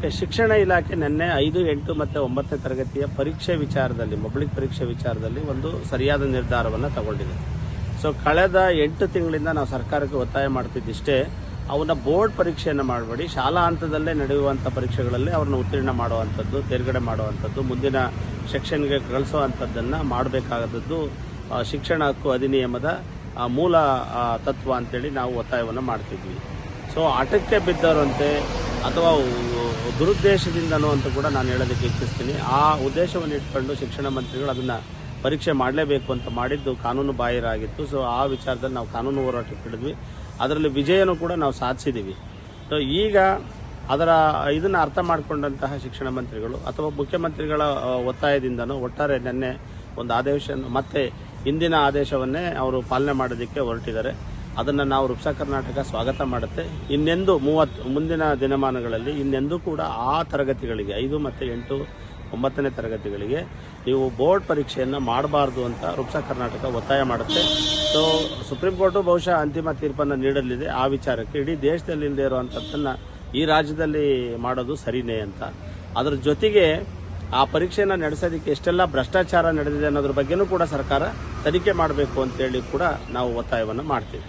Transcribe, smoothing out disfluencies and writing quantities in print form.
ಅದಕ್ಕೆ ಶಿಕ್ಷಣ ಇಲಾಖೆ ನಿನ್ನೆ 5, 8 ಮತ್ತು 9ನೇ ತರಗತಿಯ ಪರೀಕ್ಷೆ ವಿಚಾರದಲ್ಲಿ, ಪಬ್ಲಿಕ್ ಪರೀಕ್ಷೆ ವಿಚಾರದಲ್ಲಿ ಒಂದು ಸರಿಯಾದ ನಿರ್ಧಾರವನ್ನು ತಗೊಂಡಿದೆ. ಸೊ ಕಳೆದ 8 ತಿಂಗಳಿಂದ ನಾವು ಸರ್ಕಾರಕ್ಕೆ ಒತ್ತಾಯ ಮಾಡ್ತಿದ್ದಿಷ್ಟೇ, ಅವನ್ನ ಬೋರ್ಡ್ ಪರೀಕ್ಷೆಯನ್ನು ಮಾಡಬೇಡಿ, ಶಾಲಾ ಹಂತದಲ್ಲೇ ನಡೆಯುವಂಥ ಪರೀಕ್ಷೆಗಳಲ್ಲಿ ಅವ್ರನ್ನ ಉತ್ತೀರ್ಣ ಮಾಡುವಂಥದ್ದು, ತೇರ್ಗಡೆ ಮಾಡುವಂಥದ್ದು, ಮುಂದಿನ ಸೆಕ್ಷನ್ಗೆ ಕಳಿಸುವಂಥದ್ದನ್ನು ಮಾಡಬೇಕಾದದ್ದು ಶಿಕ್ಷಣ ಹಕ್ಕು ಅಧಿನಿಯಮದ ಮೂಲ ತತ್ವ ಅಂತೇಳಿ ನಾವು ಒತ್ತಾಯವನ್ನು ಮಾಡ್ತಿದ್ವಿ. ಸೊ ಆಟಕ್ಕೆ ಬಿದ್ದವರಂತೆ ಅಥವಾ ದುರುದ್ದೇಶದಿಂದನೋ ಅಂತ ಕೂಡ ನಾನು ಹೇಳೋದಕ್ಕೆ ಇಚ್ಛಿಸ್ತೀನಿ. ಆ ಉದ್ದೇಶವನ್ನು ಇಟ್ಕೊಂಡು ಶಿಕ್ಷಣ ಮಂತ್ರಿಗಳು ಅದನ್ನು ಪರೀಕ್ಷೆ ಮಾಡಲೇಬೇಕು ಅಂತ ಮಾಡಿದ್ದು ಕಾನೂನು ಬಾಹಿರಾಗಿತ್ತು. ಸೊ ಆ ವಿಚಾರದಲ್ಲಿ ನಾವು ಕಾನೂನು ಹೋರಾಟಕ್ಕೆ ಹಿಡಿದ್ವಿ. ಅದರಲ್ಲಿ ವಿಜಯನೂ ಕೂಡ ನಾವು ಸಾಧಿಸಿದ್ದೀವಿ. ಸೊ ಈಗ ಇದನ್ನು ಅರ್ಥ ಮಾಡಿಕೊಂಡಂತಹ ಶಿಕ್ಷಣ ಮಂತ್ರಿಗಳು ಅಥವಾ ಮುಖ್ಯಮಂತ್ರಿಗಳ ಒತ್ತಾಯದಿಂದನೂ ಒಟ್ಟಾರೆ ನಿನ್ನೆ ಒಂದು ಆದೇಶ ಮತ್ತೆ ಹಿಂದಿನ ಆದೇಶವನ್ನೇ ಅವರು ಪಾಲನೆ ಮಾಡೋದಕ್ಕೆ ಹೊರಟಿದ್ದಾರೆ. ಅದನ್ನು ನಾವು ರುಪ್ಸಾ ಕರ್ನಾಟಕ ಸ್ವಾಗತ ಮಾಡುತ್ತೆ. ಇನ್ನೆಂದು ಮುಂದಿನ ದಿನಮಾನಗಳಲ್ಲಿ ಇನ್ನೆಂದೂ ಕೂಡ ಆ ತರಗತಿಗಳಿಗೆ 5 ಮತ್ತು 8, 9ನೇ ತರಗತಿಗಳಿಗೆ ನೀವು ಬೋರ್ಡ್ ಪರೀಕ್ಷೆಯನ್ನು ಮಾಡಬಾರ್ದು ಅಂತ ರುಪ್ಸಾ ಕರ್ನಾಟಕ ಒತ್ತಾಯ ಮಾಡುತ್ತೆ. ಸೊ ಸುಪ್ರೀಂ ಕೋರ್ಟು ಬಹುಶಃ ಅಂತಿಮ ತೀರ್ಪನ್ನು ನೀಡಲಿದೆ ಆ ವಿಚಾರಕ್ಕೆ. ಇಡೀ ದೇಶದಲ್ಲಿ ಇಲ್ಲದೆ ಇರುವಂಥದ್ದನ್ನು ಈ ರಾಜ್ಯದಲ್ಲಿ ಮಾಡೋದು ಸರಿನೇ ಅಂತ. ಅದರ ಜೊತೆಗೆ ಆ ಪರೀಕ್ಷೆಯನ್ನು ನಡೆಸೋದಕ್ಕೆ ಎಷ್ಟೆಲ್ಲ ಭ್ರಷ್ಟಾಚಾರ ನಡೆದಿದೆ ಅನ್ನೋದ್ರ ಬಗ್ಗೆನೂ ಕೂಡ ಸರ್ಕಾರ ತನಿಖೆ ಮಾಡಬೇಕು ಅಂತೇಳಿ ಕೂಡ ನಾವು ಒತ್ತಾಯವನ್ನು ಮಾಡ್ತೀವಿ.